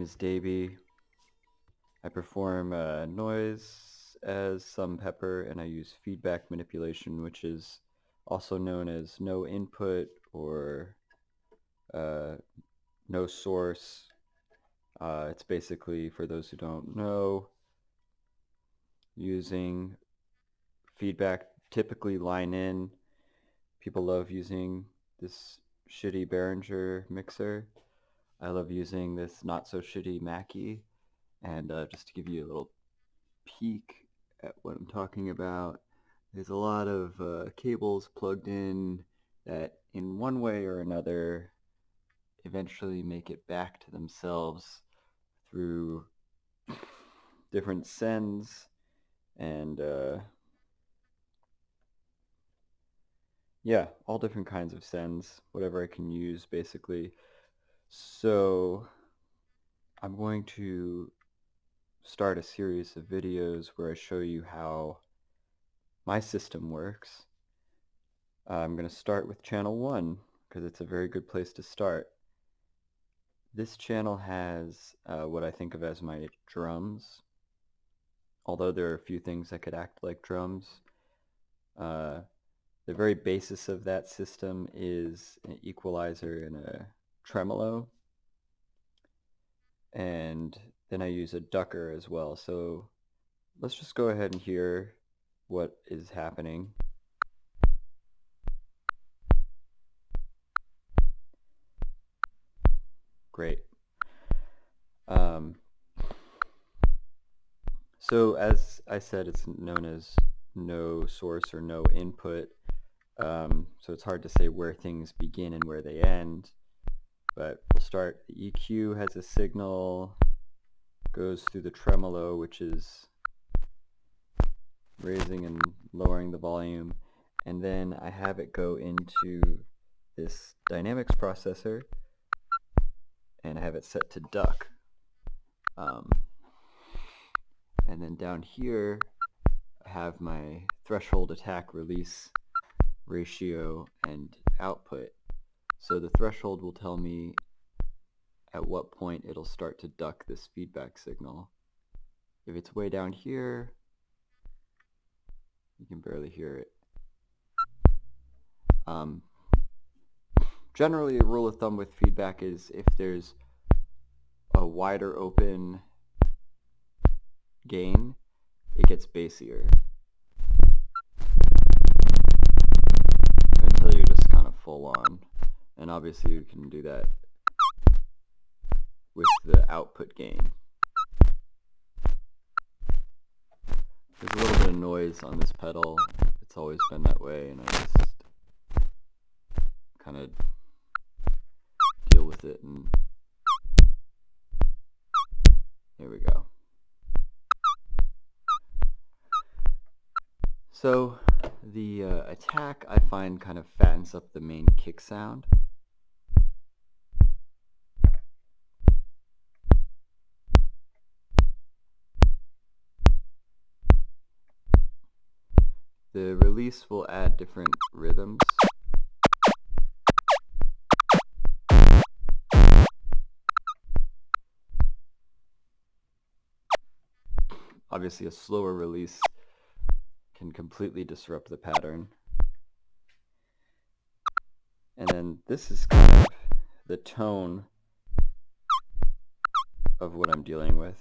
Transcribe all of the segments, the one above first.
is Davey. I perform noise as some pepper, and I use feedback manipulation, which is also known as no input or no source. It's basically, for those who don't know, using feedback, typically line in. People love using this shitty Behringer mixer. I love using this not so shitty Mackie. And just to give you a little peek at what I'm talking about, there's a lot of cables plugged in that in one way or another eventually make it back to themselves through different sends and yeah, all different kinds of sends, whatever I can use basically. So I'm going to start a series of videos where I show you how my system works. I'm going to start with channel 1 because it's a very good place to start. This channel has what I think of as my drums, although there are a few things that could act like drums. The very basis of that system is an equalizer and a tremolo, and then I use a ducker as well. So let's just go ahead and hear what is happening. Great. So as I said, it's known as no source or no input. So it's hard to say where things begin and where they end. But we'll start. The EQ has a signal, goes through the tremolo, which is raising and lowering the volume, and then I have it go into this dynamics processor, and I have it set to duck. And then down here I have my threshold attack release ratio and output. So the threshold will tell me at what point it'll start to duck this feedback signal. If it's way down here, you can barely hear it. Generally, a rule of thumb with feedback is if there's a wider open gain, it gets bassier until you're just kind of full on. And obviously you can do that with the output gain. There's a little bit of noise on this pedal. It's always been that way, and I just kind of deal with it, and here we go. So the attack, I find, kind of fattens up the main kick sound. The release will add different rhythms. Obviously, a slower release can completely disrupt the pattern. And then this is kind of the tone of what I'm dealing with.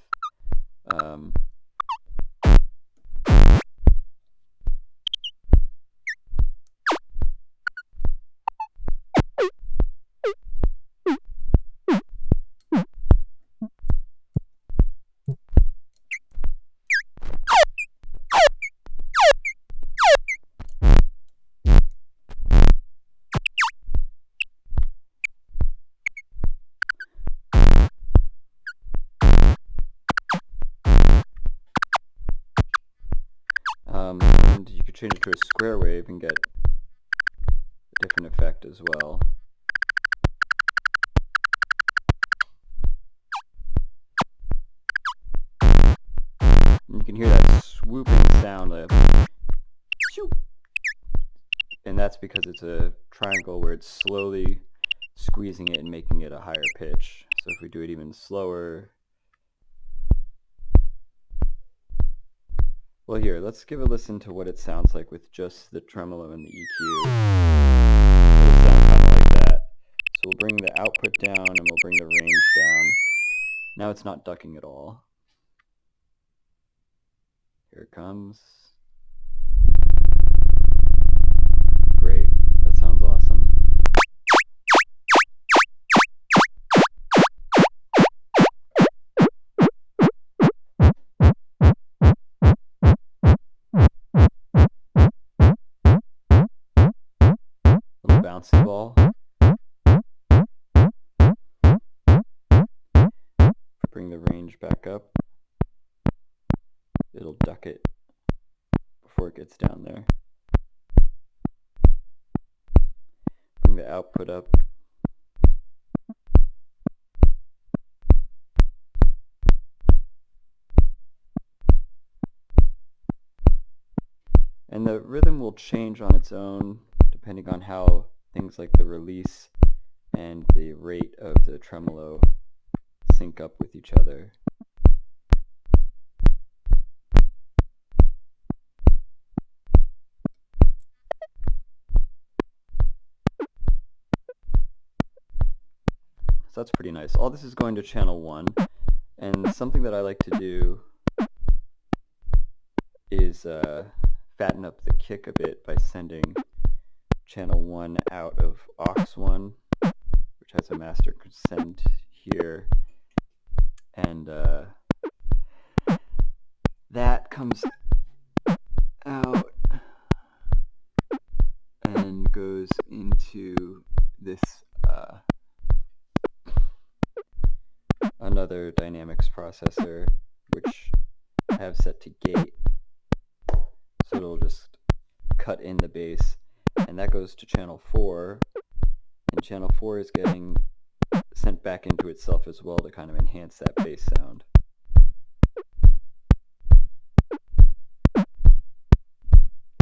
And you could change it to a square wave and get a different effect as well. And you can hear that swooping sound of shoop. And that's because it's a triangle where it's slowly squeezing it and making it a higher pitch. So if we do it even slower, Well, here, let's give a listen to what it sounds like with just the tremolo and the EQ. It'll sound kind of like that. So we'll bring the output down and we'll bring the range down. Now it's not ducking at all. Here it comes. Great, that sounds awesome. Little bouncy ball. Bring the range back up. It'll duck it before it gets down there. Bring the output up. And the rhythm will change on its own depending on how things like the release and the rate of the tremolo sync up with each other. So that's pretty nice. All this is going to channel 1, and something that I like to do is fatten up the kick a bit by sending channel 1 out of aux 1, which has a master send here, and that comes out and goes into this another dynamics processor, which I have set to gate, so it'll just cut in the bass, and that goes to channel 4, and channel 4 is getting sent back into itself as well to kind of enhance that bass sound.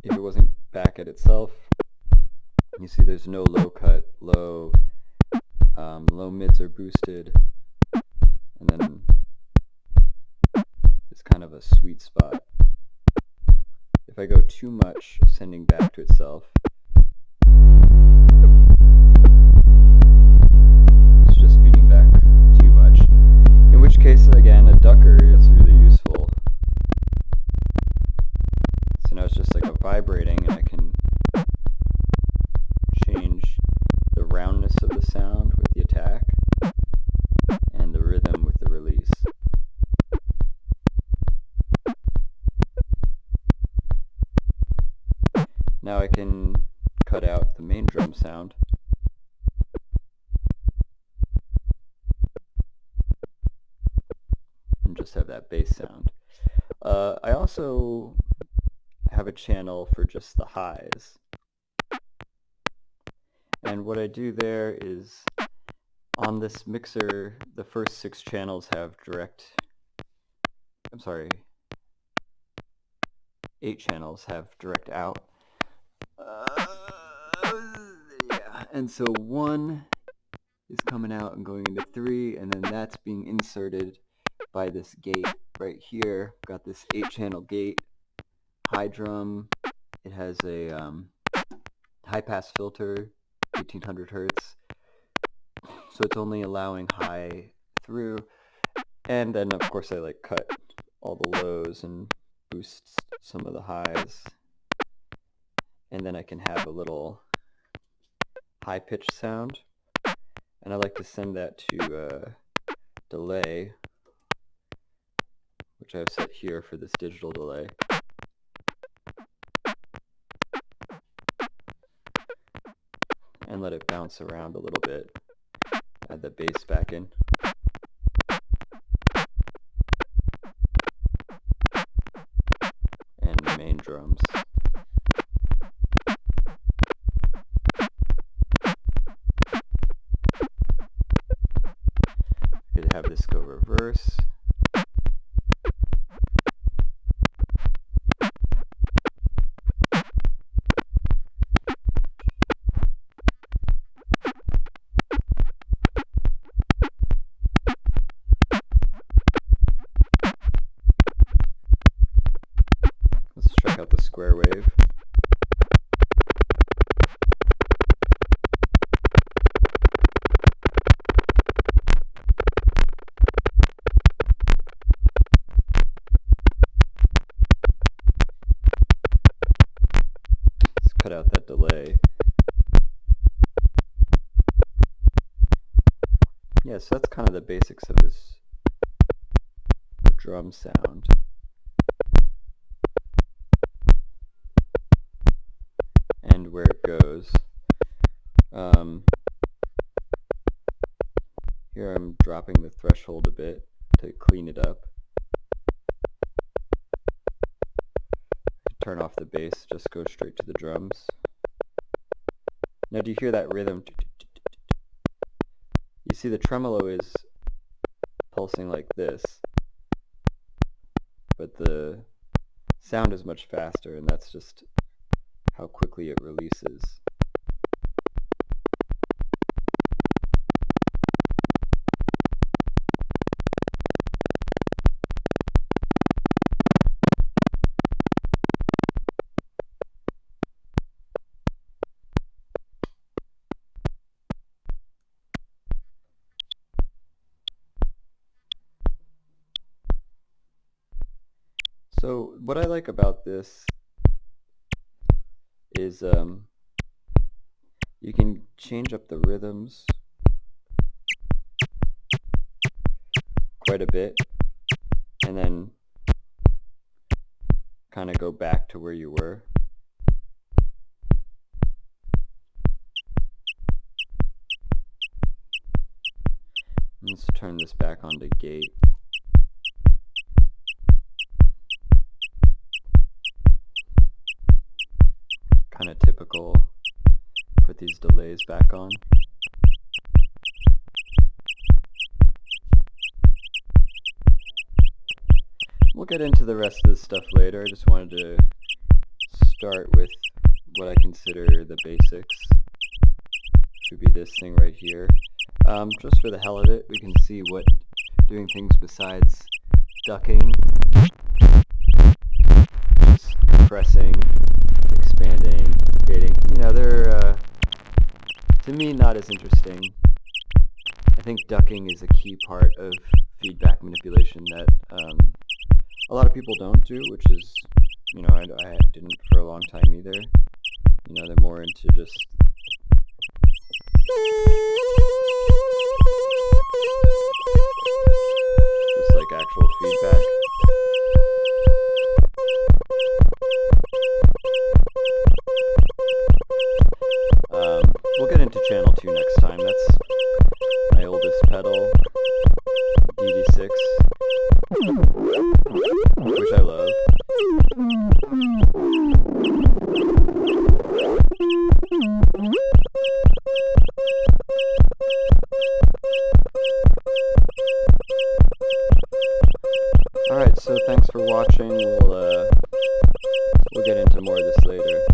If it wasn't back at itself, you see there's no low cut, low mids are boosted, and then it's kind of a sweet spot. If I go too much sending back to itself, it's just feeding back too much, in which case again a ducker is really useful. So now it's just like a vibrating, and I can change the roundness of the sound with the attack and the rhythm with the release. Now I can cut out the main drum sound and just have that bass sound. I also have a channel for just the highs. And what I do there is, on this mixer, the first 6 channels have eight channels have direct out. Yeah, and so 1 is coming out and going into 3, and then that's being inserted by this gate right here. Got this 8-channel gate, high drum. It has a high pass filter, 1800 hertz, so it's only allowing high through, and then of course I like cut all the lows and boost some of the highs, and then I can have a little high pitched sound, and I like to send that to delay, which I've set here for this digital delay. And let it bounce around a little bit. Add the bass back in. And the main drums. I could have this go reverse. square wave. Let's cut out that delay. Yeah, so that's kind of the basics of this drum sound. And where it goes. Here I'm dropping the threshold a bit to clean it up. Turn off the bass, just go straight to the drums. Now do you hear that rhythm? You see the tremolo is pulsing like this, but the sound is much faster, and that's just how quickly it releases. So what I like about this is you can change up the rhythms quite a bit and then kind of go back to where you were. Let's turn this back onto gate. Kind of typical. Put these delays back on. We'll get into the rest of this stuff later. I just wanted to start with what I consider the basics. Should be this thing right here. Just for the hell of it, we can see what doing things besides ducking, just compressing, expanding, creating. You know, they're to me not as interesting. I think ducking is a key part of feedback manipulation that a lot of people don't do, which is, you know, I didn't for a long time either. You know, they're more into just like actual feedback. We'll get into channel 2 next time. That's my oldest pedal, DD6, which I love. Alright, so thanks for watching. We'll get into more of this later.